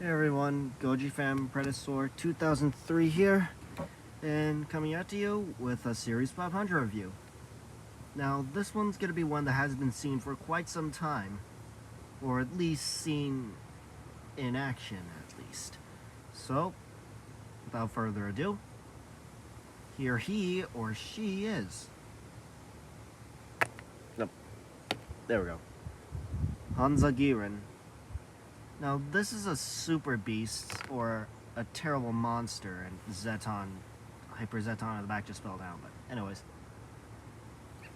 Hey everyone, Goji Fam Predator 2003 here, and coming out to you with a Series 500 review. Now, this one's going to be one that has been seen for quite some time, or at least seen in action, at least. So, without further ado, here he or she is. Nope, there we go. Hanzagiran. Now, this is a super beast, or a terrible monster, and Zeton, Hyper Zeton on the back just fell down, but anyways,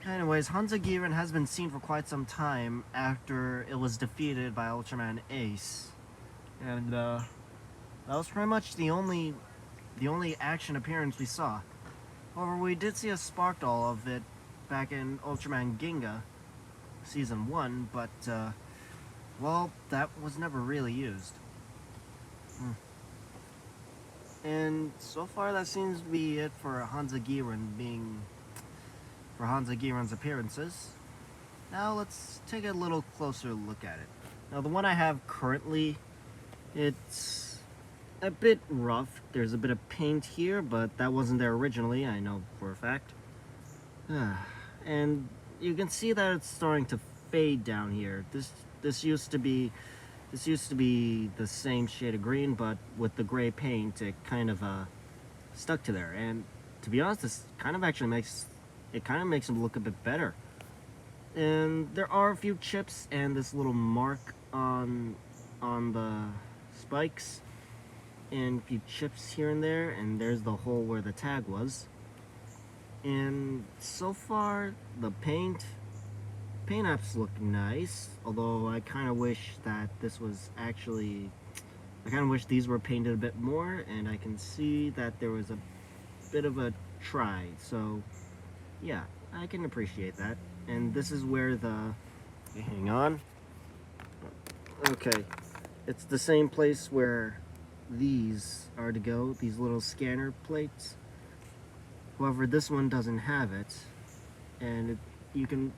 Hanzagiran has been seen for quite some time after it was defeated by Ultraman Ace, and that was pretty much the only action appearance we saw. However, we did see a spark doll of it back in Ultraman Ginga Season 1, but well, that was never really used. And so far, that seems to be it for Hanzagiran's appearances. Now let's take a little closer look at it. Now the one I have currently, it's a bit rough. There's a bit of paint here, but that wasn't there originally, I know for a fact. And you can see that it's starting to fade down here. This used to be the same shade of green, but with the gray paint, it kind of stuck to there. And to be honest, this kind of actually makes them look a bit better. And there are a few chips and this little mark on the spikes, and a few chips here and there, and there's the hole where the tag was. And so far, the paint apps look nice, although I kind of wish that this was actually, I kind of wish these were painted a bit more, and I can see that there was a bit of a try, so yeah, I can appreciate that. And this is where hang on, okay, it's the same place where these are to go, these little scanner plates. However, this one doesn't have it, and you can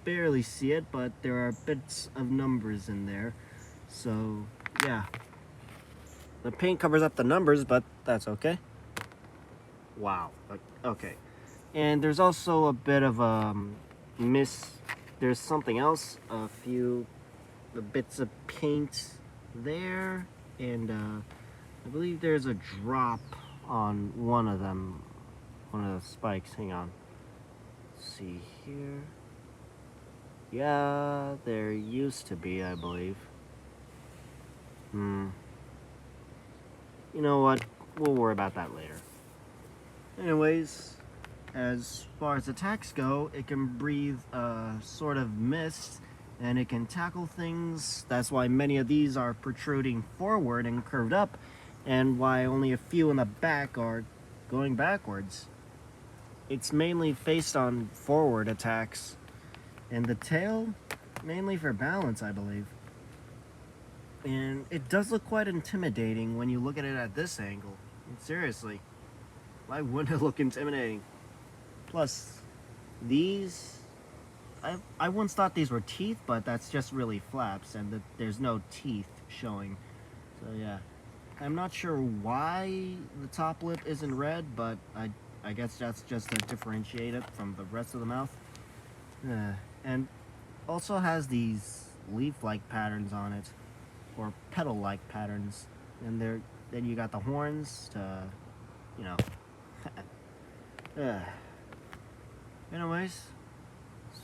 barely see it, but there are bits of numbers in there. So yeah, the paint covers up the numbers, but that's okay. Wow. Okay. And there's also a bit of there's something else, a few bits of paint there, and I believe there's a drop on one of them, one of the spikes. Hang on. Let's see here. Yeah, there used to be, I believe. You know what? We'll worry about that later. Anyways, as far as attacks go, it can breathe a sort of mist, and it can tackle things. That's why many of these are protruding forward and curved up, and why only a few in the back are going backwards. It's mainly based on forward attacks, and the tail mainly for balance, I believe. And it does look quite intimidating when you look at it at this angle. Seriously, why wouldn't it look intimidating? Plus, these, I once thought these were teeth, but that's just really flaps, and there's no teeth showing. So yeah, I'm not sure why the top lip isn't red, but I guess that's just to differentiate it from the rest of the mouth. And also has these leaf-like patterns on it, or petal-like patterns, and then you got the horns to, you know. Anyways,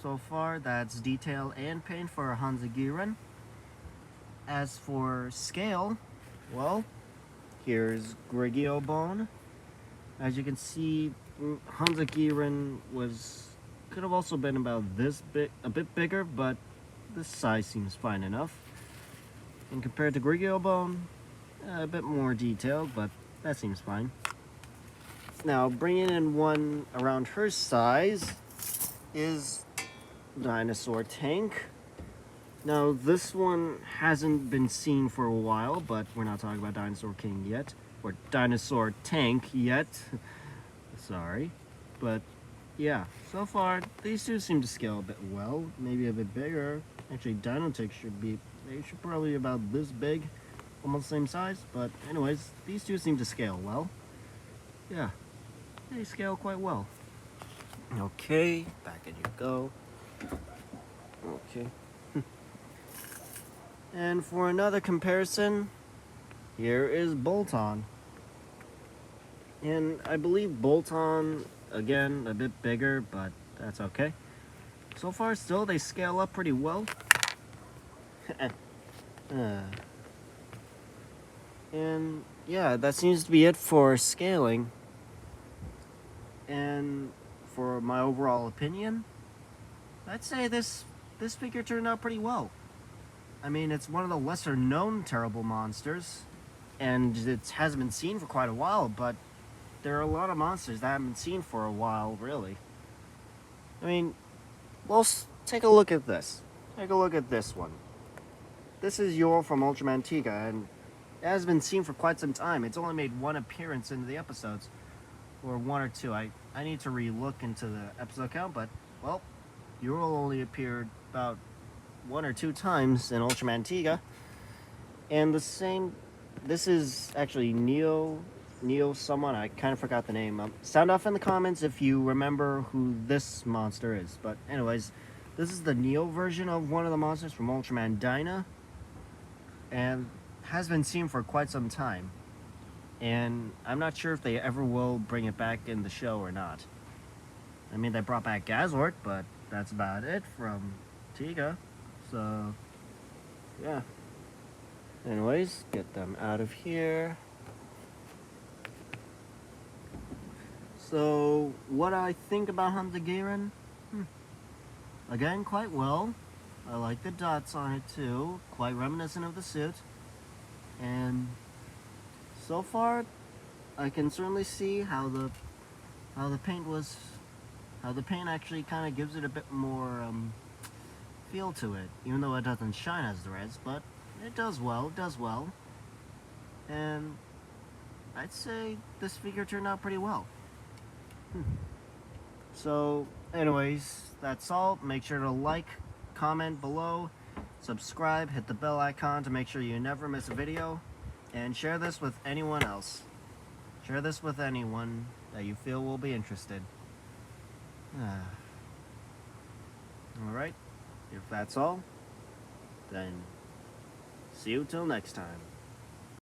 so far that's detail and paint for Hanzagiran. As for scale, well, here's Grigio Bone. As you can see, Hanzagiran could have also been about this big, a bit bigger, but this size seems fine enough. And compared to Grigio Bone, a bit more detailed, but that seems fine. Now, bringing in one around her size is Dinosaur Tank. Now, this one hasn't been seen for a while, but we're not talking about Dinosaur King yet, or Dinosaur Tank yet. Sorry. But yeah, so far, these two seem to scale a bit well, maybe a bit bigger. Actually, Dino Tank should probably be about this big, almost the same size, but anyways, these two seem to scale well. Yeah, they scale quite well. Okay, back in you go. Okay. And for another comparison, here is Bolton. And I believe Bolton, again, a bit bigger, but that's okay. So far, still, they scale up pretty well. And yeah, that seems to be it for scaling. And for my overall opinion, I'd say this figure turned out pretty well. I mean, it's one of the lesser known terrible monsters, and it hasn't been seen for quite a while, but there are a lot of monsters that haven't been seen for a while, really. I mean, well, take a look at this. Take a look at this one. This is Yor from Ultraman Tiga, and it has been seen for quite some time. It's only made one appearance into the episodes, or one or two. I need to re-look into the episode count, but, well, Yor only appeared about 1 or 2 times in Ultraman Tiga. And the same, this is actually Neo someone, I kind of forgot the name. Sound off in the comments if you remember who this monster is. But anyways, this is the Neo version of one of the monsters from Ultraman Dyna, and has been seen for quite some time. And I'm not sure if they ever will bring it back in the show or not. I mean, they brought back Gazort, but that's about it from Tiga. So, yeah. Anyways, get them out of here. So, what I think about Hanzagiran? Again, quite well. I like the dots on it too, quite reminiscent of the suit. And so far, I can certainly see how the paint actually kind of gives it a bit more feel to it, even though it doesn't shine as the reds, but it does well. And I'd say this figure turned out pretty well. So, anyways, that's all. Make sure to like, comment below, subscribe, hit the bell icon to make sure you never miss a video, and share this with anyone else. Share this with anyone that you feel will be interested. Alright, if that's all, then see you till next time.